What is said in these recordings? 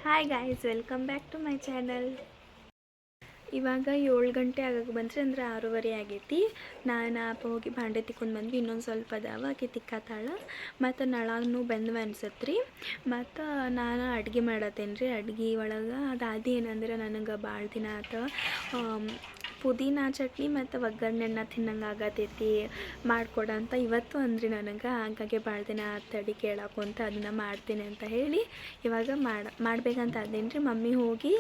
Hi guys, welcome back to my channel. ಇವಾಗ 7 ಗಂಟೆ ಆಗಕ್ಕೆ ಬಂದರೆ ಅಂದರೆ 6:30 ಆಗೈತಿ. ನಾನು ಹೋಗಿ ಭಾಂಡೆ ತಿಕ್ಕೊಂಡು ಬಂದ್ವಿ. ಇನ್ನೊಂದು ಸ್ವಲ್ಪ ಅದಾವ, ಆಕೆ ತಿಕ್ಕಾತಾಳ. ಮತ್ತು ನಳನೂ ಬಂದ್ವಿ ಅನ್ಸತ್ರಿ. ಮತ್ತು ನಾನು ಅಡುಗೆ ಮಾಡತ್ತೇನೆ ರೀ. ಅಡುಗೆ ಒಳಗೆ ಅದಾದಿ ಏನಂದ್ರೆ ನನಗೆ ಭಾಳ ದಿನ ಆತ ಪುದೀನ ಚಟ್ನಿ ಮತ್ತು ಒಗ್ಗರಣೆ ಅನ್ನ ತಿನ್ನಂಗೆ ಆಗತೈತಿ ಮಾಡಿಕೊಡಂತ ಇವತ್ತು ಅಂದ್ರಿ ನನಗೆ. ಹಾಗಾಗಿ ಭಾಳ ದಿನ ತಡಿ ಕೇಳಾಕೊಂತ ಅದನ್ನು ಮಾಡ್ತೀನಿ ಅಂತ ಹೇಳಿ ಇವಾಗ ಮಾಡ್ಬೇಕಂತ ಅದೇನು ರೀ. ಮಮ್ಮಿ ಹೋಗಿ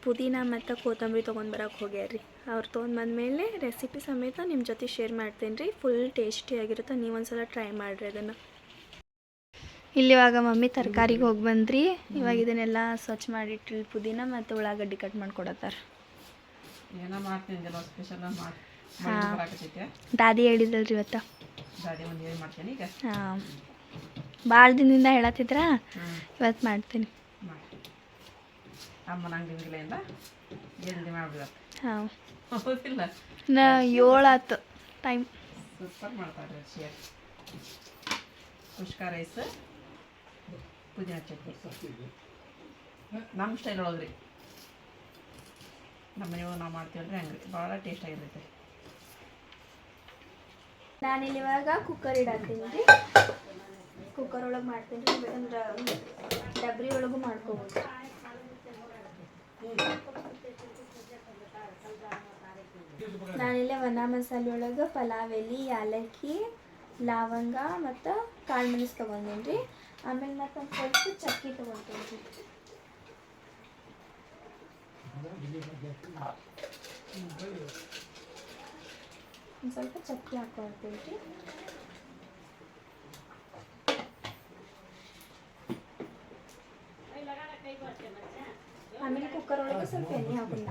ಪುದೀನ ಮತ್ತು ಕೊತ್ತಂಬರಿ ತೊಗೊಂಡು ಬರೋಕೆ ಹೋಗ್ಯಾರ್ರಿ. ಅವ್ರು ತೊಗೊಂಡು ಬಂದಮೇಲೆ ರೆಸಿಪಿ ಸಮೇತ ನಿಮ್ಮ ಜೊತೆ ಶೇರ್ ಮಾಡ್ತೀನಿ ರೀ. ಫುಲ್ ಟೇಸ್ಟಿಯಾಗಿರುತ್ತೆ. ನೀವೊಂದು ಸಲ ಟ್ರೈ ಮಾಡಿರಿ ಅದನ್ನು. ಇಲ್ಲಿ ಇವಾಗ ಮಮ್ಮಿ ತರಕಾರಿಗೆ ಹೋಗಿ ಬಂದ್ರಿ. ಇವಾಗ ಇದನ್ನೆಲ್ಲ ಸ್ವಚ್ಛ ಮಾಡಿಟ್ರಿ. ಪುದೀನ ಮತ್ತು ಉಳ್ಳಾಗಡ್ಡಿ ಕಟ್ ಮಾಡಿಕೊಡತ್ತಾರೆ. ದಾದಿ ಹೇಳಿದಲ್ರಿ ಇವತ್ತು. ಹಾಂ, ಭಾಳ ದಿನದಿಂದ ಹೇಳತ್ತಿದ್ರ, ಇವತ್ತು ಮಾಡ್ತೀನಿ. ಹಾಂ, 7 ಆಯ್ತು ಟೈಮ್. ಸೂಪರ್ ಮಾಡ್ತಾರೆ. ಕುಷ್ಕಾ ರೈಸ್, ಪುದೀನ ಚಟ್ನಿ ನಮ್ಮ ಸ್ಟೈಲ್ ಒಳಗ್ರಿ. ನಮ್ಮ ಮನೆಯೊಳಗೆ ನಾವು ಮಾಡ್ತೀವಲ್ರಿ ಹಂಗೆ ಭಾಳ ಟೇಸ್ಟ್ ಆಗಿರ್ತೈತೆ. ನಾನಿಲ್ಲಿ ಇವಾಗ ಕುಕ್ಕರ್ ಇಡತ್ತೀನಿ ರೀ. ಕುಕ್ಕರ್ ಒಳಗೆ ಮಾಡ್ತೀನಿ ರೀ. ಬೇಕಂದ್ರೆ ಡಬ್ರಿ ಒಳಗೂ ಮಾಡ್ಕೋಬೋದು. ನಾನಿಲ್ಲೇ ಒಣ ಮಸಾಲೆ ಒಳಗೆ ಪಲಾವ್ ಎಲೆ, ಯಾಲಕ್ಕಿ, ಲವಂಗ ಮತ್ತು ಕಾಳು ಮೆಣಸು ತೊಗೊಂಡೀನಿ ರೀ. ಆಮೇಲೆ ಮತ್ತು ಒಂದು ಸ್ವಲ್ಪ ಚಕ್ಕಿ ತೊಗೊತೀನಿ ರೀ. ಒಂದು ಸ್ವಲ್ಪ ಚಕ್ಕಿ ಹಾಕ್ಕೊಳ್ತೀವಿ ರೀ. ಆಮೇಲೆ ಕುಕ್ಕರ್ ಒಳಗೆ ಸ್ವಲ್ಪ ಎಣ್ಣೆ ಹಾಕೊಂಡ್ರಿ.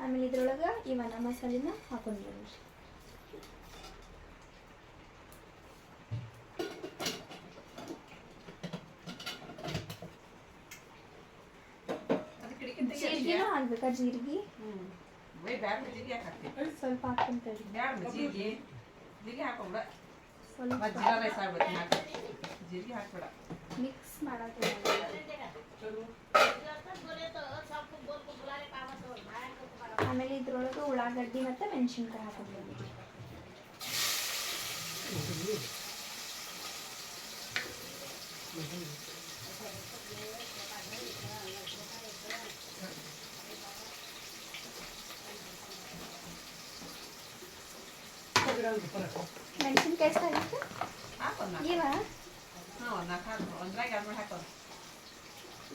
ಆಮೇಲೆ ಇದ್ರೊಳಗೆ ಈ ಒಣ ಮಸಾಲೆನ ಹಾಕೊಂಡ್ರಿ. ಜೀರಿಗೆನೂ ಹಾಕ್ಬೇಕಾ? ಜೀರಿಗೆ ಸ್ವಲ್ಪ ಹಾಕೊಂತೇಳಿ. ಮಿಕ್ಸ್ ಮಾಡಕ್ಕೆ ಆಮೇಲೆ ಇದ್ರೊಳಗೆ ಉಳ್ಳಾಗಡ್ಡಿ ಮತ್ತು ಮೆಣಸಿನ್ಕಾಯಿ ಹಾಕೊಂಡ್ರಿ. ಮೆಣಸಿನ್ಕಾಯಿ ಎಷ್ಟಾಗುತ್ತೆ?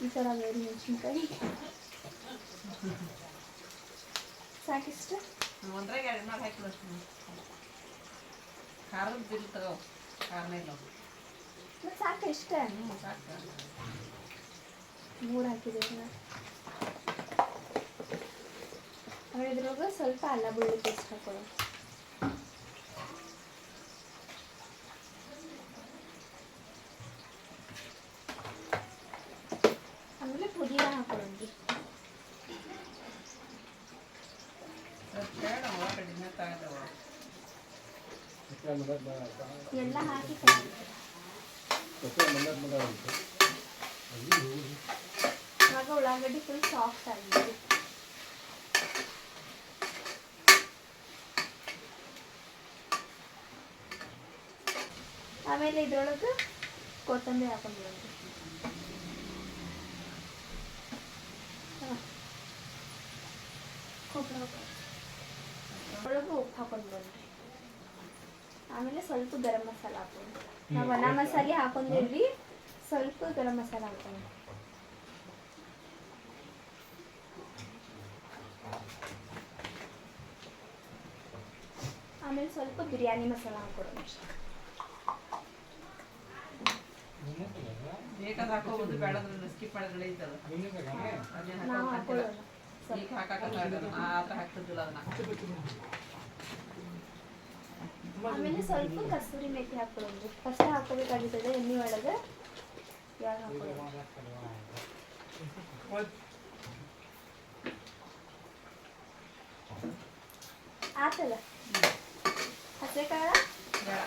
ಈ ಥರ ಬೇರೆ ಮೆಣಸಿನ್ಕಾಯಿ ಸಾಕಿಷ್ಟ? ಒಂದ್ರಾಗ 2 ಹಾಕಿದಷ್ಟು ಖಾರದ ಬಿಲ್ ತಗೋ. ಖಾರನ ಇಲ್ಲ ಮತ್ತು ಸಾಕು ಇಷ್ಟ. ಸಾಕು 3 ಹಾಕಿದ್ದೀವಿ. ಆಮೇಲೆ ಇದ್ರೊಳಗೆ ಸ್ವಲ್ಪ ಅಲ್ಲ ಬೆಳ್ಳುಳ್ಳಿ ಪೇಸ್ಟ್ ಹಾಕೊಳ್ಳಿ. ಆಮೇಲೆ ಪುದೀನ ಹಾಕೊಳ್ಳಿ. ಎಲ್ಲ ಹಾಕಿ ಇವಾಗ ಉಳ್ಳಾಗಡ್ಡಿ ಫುಲ್ ಸಾಫ್ಟ್ ಆಗಿದೆ. ಆಮೇಲೆ ಇದ್ರೊಳಗೆ ಕೊತ್ತಂಬರಿ ಹಾಕೊಂಡ್ಬಿಡೋದು. ಒಳಗೆ ಉಪ್ಪು ಹಾಕೊಂಡ್ಬಿಡ್ರಿ. ಆಮೇಲೆ ಸ್ವಲ್ಪ ಗರಂ ಮಸಾಲ ಹಾಕೊಂಡು, ನಾವು ಒಣ ಮಸಾಲೆ ಹಾಕೊಂಡಿದ್ವಿ, ಸ್ವಲ್ಪ ಗರಂ ಮಸಾಲ ಹಾಕೊಂಡು. ಆಮೇಲೆ ಸ್ವಲ್ಪ ಬಿರಿಯಾನಿ ಮಸಾಲ ಹಾಕೊಡೋಣ. ಬೇಕಾದ್ರೆ ಹಾಕೋಬೋದು, ಬೇಡಂದ್ರೆ ಸ್ಕಿಪ್ ಮಾಡಿದ್ರೆ ಇದ್ದಲ್ಲ ನಾವು ಹಾಕೊಳ್ಳೋಣ. ಈಗ ಹಾಕಕ್ಕಾಗಲ್ಲ, ಆ ಥರ ಹಾಕ್ತಿದ್ದಿಲ್ಲ ಅದನ್ನ. ಆಮೇಲೆ ಸ್ವಲ್ಪ ಕಸ್ತೂರಿ ಮೇಥಿ ಹಾಕೊಳ್ಳೋದು. ಫಸ್ಟ್ ಹಾಕೋಬೇಕಾಗಿರ್ತದೆ ಎಣ್ಣೆ ಒಳಗೆ. ಯಾರು ಹಾಕೊಳ್ಳೋದು ಆತಲ್ಲ ಹಸೆ ಕಾಳ ಬೇಡ.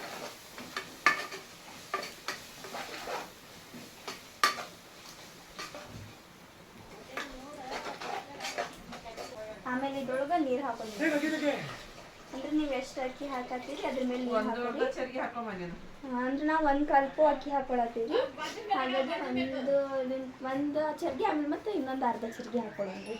ಆಮೇಲೆ ಇದ್ರೊಳಗೆ ನೀರು ಹಾಕೊಂಡಿರಿ. ಅಂದ್ರೆ ನೀವು ಎಷ್ಟು ಅಕ್ಕಿ ಹಾಕತ್ತೀರಿ ಅದ್ರ ಮೇಲೆ ನೀರು ಒಂದು ಹಾಕೊಳ್ಳಿ. ದೊಡ್ಡ ಚರ್ಗಿ ಹಾಕೊಂಬಂದೇನು. ಅಂದ್ರೆ ನಾವು ಒಂದು ಕಲ್ಪು ಅಕ್ಕಿ ಹಾಕೊಳತ್ತೀವಿ. ಹಾಗಾಗಿ ಒಂದು ಚರ್ಗಿ ಆಮೇಲೆ ಮತ್ತೆ ಇನ್ನೊಂದು ಅರ್ಧ ಚರ್ಗಿ ಹಾಕೊಳ್ಳೋಣ್ರಿ.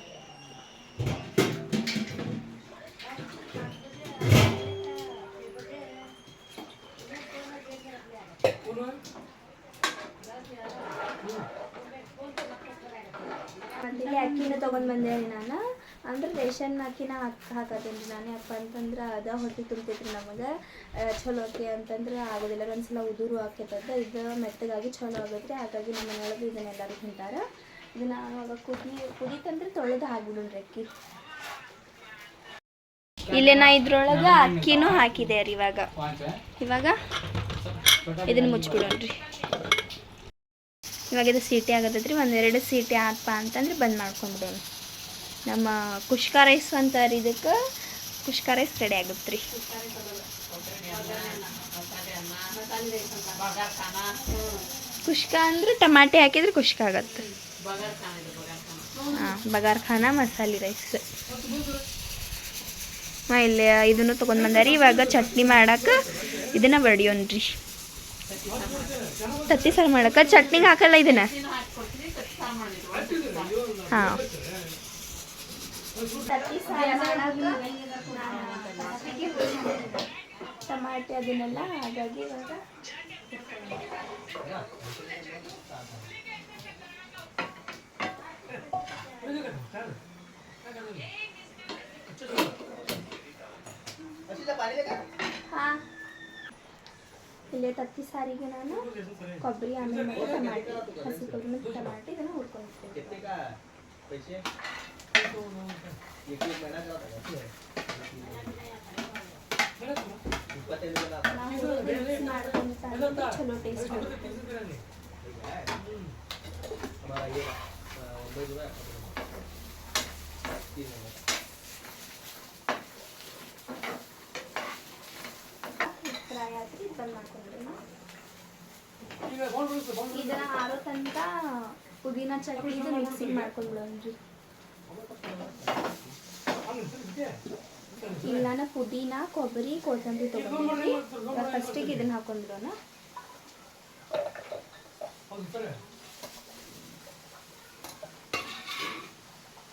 ಇಲ್ಲಿ ಅಕ್ಕಿನ ತೊಗೊಂಡು ಬಂದೇಳಿ ನಾನು. ಅಂದ್ರೆ ರೇಷನ್ ಅಕ್ಕಿನ ಹಾಕತ್ತೀನಿ ರೀ ನಾನು. ಯಾಕಪ್ಪ ಅಂತಂದ್ರೆ ಅದ ಹೊಟ್ಟೆ ತುಂಬ್ತೈತ್ರಿ ನಮಗೆ. ಚಲೋ ಅಕ್ಕಿ ಅಂತಂದ್ರೆ ಆಗೋದಿಲ್ಲ, ಒಂದ್ಸಲ ಉದುರು ಹಾಕೈತದ. ಇದು ಮೆತ್ತಗಾಗಿ ಚಲೋ ಆಗೈತ್ರಿ. ಹಾಗಾಗಿ ನಮ್ಮ ಮನೆಯೊಳಗೆ ಇದನ್ನೆಲ್ಲರೂ ತಿಂತಾರೆ. ಇದನ್ನ ಅವಾಗ ಕುದೀತಂದ್ರೆ ತೊಳೆದು ಹಾಕ್ಬಿಡೋಣ್ರಿ ಅಕ್ಕಿ. ಇಲ್ಲೇ ನಾ ಇದ್ರೊಳಗೆ ಅಕ್ಕಿನೂ ಹಾಕಿದೆ ರೀ. ಇವಾಗ ಇದನ್ನು ಮುಚ್ಚಿಬಿಡೋಣ್ರಿ. ಇವಾಗ ಇದು ಸೀಟಿ ಆಗತ್ತೈತ್ರಿ. ಒಂದೆರಡು ಸೀಟಿ ಆತಪ್ಪ ಅಂತಂದ್ರೆ ಬಂದ್ ಮಾಡ್ಕೊಂಡ್ಬಿಡೋಣ. ನಮ್ಮ ಕುಷ್ಕ ರೈಸ್ ಅಂತಾರೆ ಇದಕ್ಕೆ. ಕುಷ್ಕ ರೈಸ್ ರೆಡಿ ಆಗುತ್ತೆ ರೀ. ಕುಷ್ಕ ಅಂದ್ರೆ ಟಮಾಟೆ ಹಾಕಿದ್ರೆ ಕುಷ್ಕ ಆಗತ್ತೆ. ಹಾಂ, ಬಗಾರ್ ಖಾನ ಮಸಾಲೆ ರೈಸ್. ಇಲ್ಲಿ ಇದನ್ನು ತೊಗೊಂಡು ಬಂದಾರಿ. ಇವಾಗ ಚಟ್ನಿ ಮಾಡಕ್ಕೆ ಇದನ್ನು ಬಡಿಯೋಣ್ರಿ. ತತ್ತಿ ಸಾರು ಮಾಡಕ್ಕೆ ಚಟ್ನಿಗೆ ಹಾಕಲ್ಲ ಇದನ್ನ. ಹಾಂ, ತತ್ತಿ ಸಾರು ಟಮಾಟೆ ಅದನ್ನೆಲ್ಲ. ಹಾಗಾಗಿ ಇವಾಗ ಹಾಂ, ಇಲ್ಲೇ ತತ್ತಿ ಸಾರಿಗೆ ನಾನು ಕೊಬ್ಬರಿ ಆಮೇಲೆ ಮತ್ತು ಟಮಾಟಿ, ಹಸಿ ಕೊಬ್ಬರಿ ಮತ್ತು ಟಮಾಟಿ ಇದನ್ನು ಹುರ್ಕೊಂಡಿರ್ತೀನಿ. ನಾವು ಮಿಕ್ಸ್ ಮಾಡ್ಕೊಂತ ಚಲೋ ಟೇಸ್ಟ್ ಬರುತ್ತೆ. ಫ್ರೈ ಆದ್ರಿ ಬಂದ್ ಮಾಡ್ಕೊಂಡ್ರಿ. ಇದನ್ನ ಆರೋ ತನಕ ಪುದೀನ ಚಟ್ನಿ ಇದು ಮಿಕ್ಸಿಂಗ್ ಮಾಡ್ಕೊಂಡ್ಬಿಡೋಣ್ರಿ. ಇಲ್ಲಿ ನಾನು ಪುದೀನ, ಕೊಬ್ಬರಿ, ಕೊತ್ತಂಬರಿ ತೊಗೊಂಡಿದ್ವಿ. ಫಸ್ಟಿಗೆ ಇದನ್ನ ಹಾಕೊಂಡ್ಬಿಡೋಣ.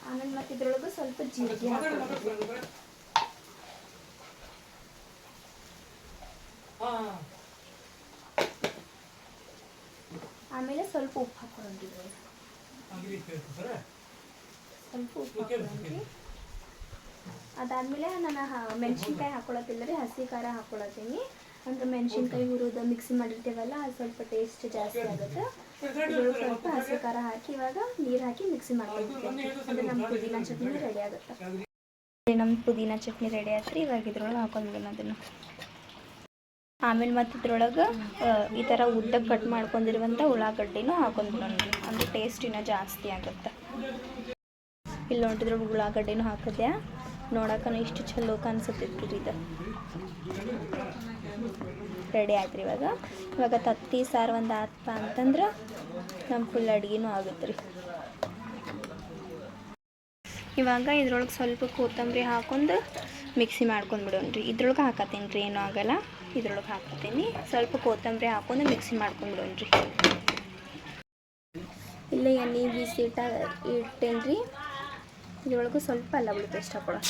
ಆಮೇಲೆ ಮತ್ತೆ ಇದ್ರೊಳಗೆ ಸ್ವಲ್ಪ ಜೀರಿಗೆ ಹಾಕೊಂಡ್ಬಿಡ್ತೀವಿ. ಆಮೇಲೆ ಸ್ವಲ್ಪ ಉಪ್ಪು ಹಾಕೊಂಡಿದ್ವಿ. ಸ್ವಲ್ಪ ಉಪ್ಪು ಹಾಕೊಂಡ್ರಿ. ಅದಾದ್ಮೇಲೆ ನಾನು ಮೆಣಸಿನ್ಕಾಯಿ ಹಾಕೊಳತ್ತಿಲ್ಲ ರೀ, ಹಸಿ ಖಾರ ಹಾಕೊಳತ್ತೀನಿ. ಅಂದ್ರೆ ಮೆಣಸಿನ್ಕಾಯಿ ಹುರಿದು ಮಿಕ್ಸಿ ಮಾಡಿರ್ತೀವಲ್ಲ, ಅದು ಸ್ವಲ್ಪ ಟೇಸ್ಟ್ ಜಾಸ್ತಿ ಆಗುತ್ತೆ. ಇದ್ರೊಳಗೆ ಸ್ವಲ್ಪ ಹಸಿ ಖಾರ ಹಾಕಿ ಇವಾಗ ನೀರು ಹಾಕಿ ಮಿಕ್ಸಿ ಮಾಡ್ಕೊಳ್ತೀನಿ. ಅಂದ್ರೆ ನಮ್ಮ ಪುದೀನ ಚಟ್ನಿ ರೆಡಿ ಆಗುತ್ತೆ. ನಮ್ಮ ಪುದೀನ ಚಟ್ನಿ ರೆಡಿ ಆಯ್ತು ರೀ. ಇವಾಗ ಇದ್ರೊಳಗೆ ಹಾಕೊಂಡ್ಬಿಡೋಣ ಅದನ್ನು. ಆಮೇಲೆ ಮತ್ತು ಇದ್ರೊಳಗೆ ಈ ಥರ ಉದ್ದಕ್ಕೆ ಕಟ್ ಮಾಡ್ಕೊಂಡಿರುವಂಥ ಉಳ್ಳಾಗಡ್ಡಿನೂ ಹಾಕೊಂಡ್ಬಿಡೋಣ. ಅಂದರೆ ಟೇಸ್ಟ್ ಇನ್ನೂ ಜಾಸ್ತಿ ಆಗುತ್ತೆ. ಇಲ್ಲಿ ನೋಡಿದ್ರೊಳಗೆ ಉಳ್ಳಾಗಡ್ಡಿನೂ ಹಾಕಿದೆ. ನೋಡೋಕೆ ಇಷ್ಟು ಚಲೋ ಕಾಣಿಸುತ್ತೈತಿ ರೀ. ಇದು ರೆಡಿ ಆಯ್ತು ರೀ. ಇವಾಗ ತತ್ತಿ ಸಾರು ಒಂದು ಆತಪ್ಪ ಅಂತಂದ್ರೆ ನಮ್ಮ ಫುಲ್ ಅಡುಗೆನೂ ಆಗುತ್ತೆ ರೀ. ಇವಾಗ ಇದ್ರೊಳಗೆ ಸ್ವಲ್ಪ ಕೊತ್ತಂಬರಿ ಹಾಕೊಂಡು ಮಿಕ್ಸಿ ಮಾಡ್ಕೊಂಡ್ಬಿಡೋಣ ರೀ. ಇದ್ರೊಳಗೆ ಹಾಕತ್ತೀನಿ ರೀ, ಏನೂ ಆಗೋಲ್ಲ. ಇದ್ರೊಳಗೆ ಹಾಕತ್ತೀನಿ ಸ್ವಲ್ಪ ಕೊತ್ತಂಬರಿ ಹಾಕೊಂಡು ಮಿಕ್ಸಿ ಮಾಡ್ಕೊಂಡ್ಬಿಡೋಣ ರೀ. ಇಲ್ಲೇ ಎಣ್ಣೆ ಬಿಸಿ ಇಟ್ಟೇನಿ ರೀ. ಇದ್ರೊಳಗೂ ಸ್ವಲ್ಪ ಅಲ್ಲ ಬೆಳ್ಳುಳ್ಳಿ ಪೇಸ್ಟ್ ಹಾಕೊಳ್ಳೋ.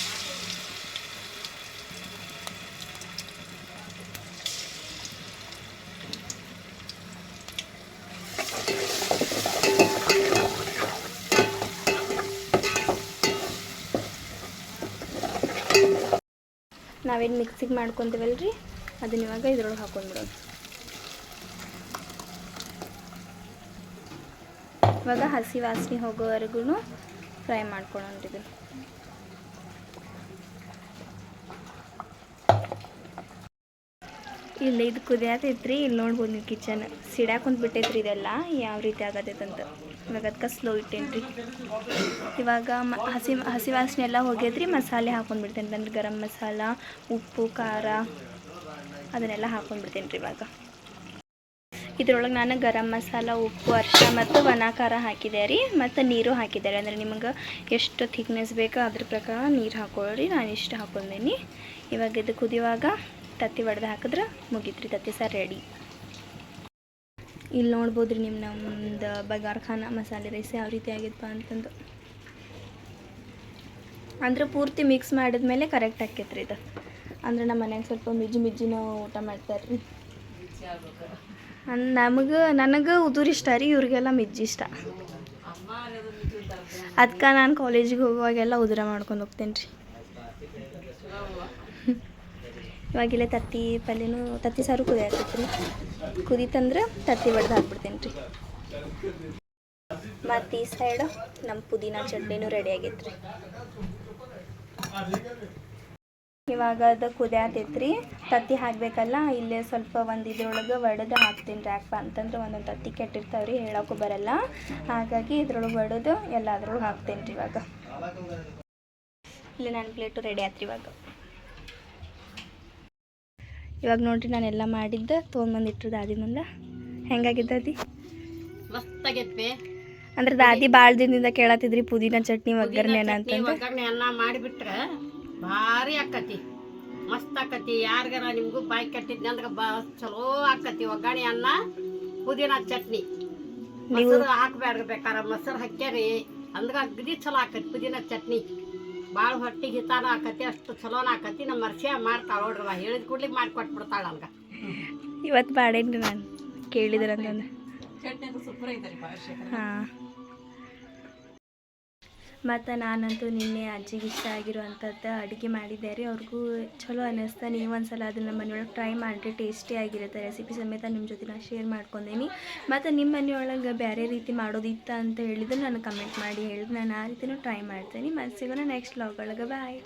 ನಾವೇನು ಮಿಕ್ಸಿಗೆ ಮಾಡ್ಕೊತೀವಲ್ಲ ರೀ, ಅದನ್ನ ಇವಾಗ ಇದ್ರೊಳಗೆ ಹಾಕೊಂಡ್ಬಿಡೋಣ. ಇವಾಗ ಹಸಿ ವಾಸನೆ ಹೋಗೋವರೆಗೂ ಫ್ರೈ ಮಾಡ್ಕೊಳ್ಳೋಣ ಇದು. ಇಲ್ಲ ಇದು ಕುದಿಯತೈತ್ರಿ. ಇಲ್ಲಿ ನೋಡ್ಬೋದು ನೀವು ಕಿಚನ್ ಸಿಡಾಕೊಂತ ಬಿಟ್ಟೈತ್ರಿ. ಇದೆಲ್ಲ ಯಾವ ರೀತಿ ಆಗತೈತಂತ ಇವಾಗ ಅದಕ್ಕೆ ಸ್ಲೋ ಇಟ್ಟೇನ್ರಿ. ಇವಾಗ ಹಸಿ ವಾಸನೆ ಎಲ್ಲ ಹೋಗೈತ್ರಿ. ಮಸಾಲೆ ಹಾಕೊಂಡ್ಬಿಡ್ತೇನೆ ಅಂದ್ರೆ ಗರಂ ಮಸಾಲ, ಉಪ್ಪು, ಖಾರ ಅದನ್ನೆಲ್ಲ ಹಾಕೊಂಡ್ಬಿಡ್ತೇನೆ ರೀ. ಇವಾಗ ಇದ್ರೊಳಗೆ ನಾನು ಗರಂ ಮಸಾಲ, ಉಪ್ಪು, ಅರಿಶಿನ ಮತ್ತು ಒಣ ಖಾರ ಹಾಕಿದೆ ರೀ. ಮತ್ತು ನೀರು ಹಾಕಿದ್ದಾರೆ. ಅಂದರೆ ನಿಮಗೆ ಎಷ್ಟು ಥಿಕ್ನೆಸ್ ಬೇಕೋ ಅದ್ರ ಪ್ರಕಾರ ನೀರು ಹಾಕೊಳ್ಳಿ. ನಾನು ಇಷ್ಟು ಹಾಕೊಂಡೇನಿ. ಇವಾಗ ಇದು ಕುದಿಯುವಾಗ ತತ್ತಿ ಒಡೆದು ಹಾಕಿದ್ರೆ ಮುಗೀತ್ರಿ. ತತ್ತಿ ಸಾರು ರೆಡಿ. ಇಲ್ಲಿ ನೋಡ್ಬೋದು ರೀ ನಿಮ್ಮ ನಮ್ಮದು ಬಗಾರ್ ಖಾನ ಮಸಾಲೆ ರೈಸ್ ಯಾವ ರೀತಿ ಆಗಿತ್ತಪ್ಪ ಅಂತಂದು. ಅಂದ್ರೆ ಪೂರ್ತಿ ಮಿಕ್ಸ್ ಮಾಡಿದ್ಮೇಲೆ ಕರೆಕ್ಟ್ ಆಕೈತ್ರಿ ಇದು. ಅಂದ್ರೆ ನಮ್ಮ ಮನ್ಯಾಗ ಸ್ವಲ್ಪ ಮಿಜ್ಜಿನ ಊಟ ಮಾಡ್ತಾರೆ ರೀ. ನನಗೆ ಉದುರು ಇಷ್ಟ ರೀ. ಇವ್ರಿಗೆಲ್ಲ ಮಿಜ್ಜಿ ಇಷ್ಟ. ಅದಕ್ಕೆ ನಾನು ಕಾಲೇಜಿಗೆ ಹೋಗುವಾಗೆಲ್ಲ ಉದುರ ಮಾಡ್ಕೊಂಡು ಹೋಗ್ತೇನೆ ರೀ. ಇವಾಗಿಲ್ಲೇ ತತ್ತಿ ಪಲ್ಯನೂ ತತ್ತಿ ಸಾರು ಕುದಿಯಾಕೈತ್ರಿ. ಕುದೀತಂದ್ರೆ ತತ್ತಿ ಒಡೆದು ಹಾಕ್ಬಿಡ್ತೇನೆ ರೀ. ಮತ್ತು ಈ ಸೈಡ್ ನಮ್ಮ ಪುದೀನ ಚಟ್ನಿನೂ ರೆಡಿ ಆಗೈತ್ರಿ. ಇವಾಗ ಅದು ಕುದಿಯಾತೈತ್ರಿ. ತತ್ತಿ ಹಾಕಬೇಕಲ್ಲ, ಇಲ್ಲೇ ಸ್ವಲ್ಪ ಒಂದು ಇದ್ರೊಳಗೆ ಒಡೆದು ಹಾಕ್ತೀನಿ ರೀ. ಯಾಕಪ್ಪ ಅಂತಂದ್ರೆ ಒಂದೊಂದು ತತ್ತಿ ಕೆಟ್ಟಿರ್ತಾವ್ರಿ, ಹೇಳೋಕ್ಕೂ ಬರಲ್ಲ. ಹಾಗಾಗಿ ಇದ್ರೊಳಗೆ ಒಡೆದು ಎಲ್ಲ ಅದ್ರೊಳಗೆ ಹಾಕ್ತೇನೆ ರೀ. ಇವಾಗ ಇಲ್ಲಿ ನನ್ನ ಪ್ಲೇಟು ರೆಡಿ ಆಯ್ತು ಇವಾಗ. ಇವಾಗ ನೋಡ್ರಿ ನಾನೆಲ್ಲ ಮಾಡಿದ್ದೆ ತೊಗೊಂಬಂದಿಟ್ರು ದಾದಿ ಮುಂದೆ. ಹೆಂಗಾಗಿತ್ತು ದಾದಿ? ಮಸ್ತಾಗೈತಿ. ಅಂದ್ರೆ ದಾದಿ ಭಾಳ ದಿನದಿಂದ ಕೇಳತ್ತಿದ್ರಿ ಪುದೀನ ಚಟ್ನಿ ಒಗ್ಗರಣೆ ಅಂತಂದು. ಒಗ್ಗರಣೆ ಅನ್ನ ಮಾಡಿಬಿಟ್ರೆ ಭಾರಿ ಆಕತಿ, ಮಸ್ತ್ ಆಕತಿ. ಯಾರಿಗಾರ ನಿಮಗೂ ಬಾಯಿ ಕಟ್ಟಿದ್ನಿ ಅಂದ್ರೆ ಚಲೋ ಆಕತಿ. ಒಗ್ಗರಣೆ ಅನ್ನ ಪುದೀನ ಚಟ್ನಿ. ಮೊಸರು ಹಾಕ್ಬೇಡ್ರಿ, ಬೇಕಾರೆ ಮೊಸರು ಹಾಕ್ಯಾರಿ ಅಂದ್ರೆ ಅಗದಿ ಚಲೋ ಆಕತಿ ಪುದೀನ ಚಟ್ನಿ. ಭಾಳ ಹೊಟ್ಟಿಗೆ ಹಿತಾನ ಆಕತಿ, ಅಷ್ಟು ಚಲೋನ ಆಕತಿ. ನಮ್ಮ ಮರ್ಸಿಯ ಮಾಡ್ತಾಳೆ ನೋಡ್ರವ, ಹೇಳಿದ ಕೂಡ್ಲಿ ಮಾಡಿಕೊಟ್ಬಿಡ್ತಾಳೆ ನಮ್ಗೆ. ಇವತ್ತು ಬಾಡೇನ್ರಿ ನಾನು ಕೇಳಿದ್ರಂತಂದು. ಚಟ್ನಿ ಅಂತೂ ಸೂಪರ್ ಐತರಿ ಭಾಷೆ. ಹಾಂ. ಮತ್ತು ನಾನಂತೂ ನಿನ್ನೆ ಅಜ್ಜಿಗೆ ಇಷ್ಟ ಆಗಿರುವಂಥದ್ದು ಅಡುಗೆ ಮಾಡಿದ್ದೆ ರೀ. ಅವ್ರಿಗೂ ಚಲೋ ಅನ್ನಿಸ್ತಾ. ನೀವು ಒಂದ್ಸಲ ಅದನ್ನು ನಮ್ಮ ಮನೆಯೊಳಗೆ ಟ್ರೈ ಮಾಡಿರಿ. ಟೇಸ್ಟಿ ಆಗಿರುತ್ತೆ. ರೆಸಿಪಿ ಸಮೇತ ನಿಮ್ಮ ಜೊತೆ ನಾನು ಶೇರ್ ಮಾಡ್ಕೊಂಡೀನಿ. ಮತ್ತು ನಿಮ್ಮ ಮನೆಯೊಳಗೆ ಬೇರೆ ರೀತಿ ಮಾಡೋದಿತ್ತ ಅಂತ ಹೇಳಿದ್ರೆ ನನಗೆ ಕಮೆಂಟ್ ಮಾಡಿ ಹೇಳಿದ್ರೆ ನಾನು ಆ ರೀತಿಯೂ ಟ್ರೈ ಮಾಡ್ತೀನಿ. ಮತ್ತು ಸಿಗೋಣ ನೆಕ್ಸ್ಟ್ ವ್ಲಾಗ್ ಒಳಗೆ. ಬಾಯ್.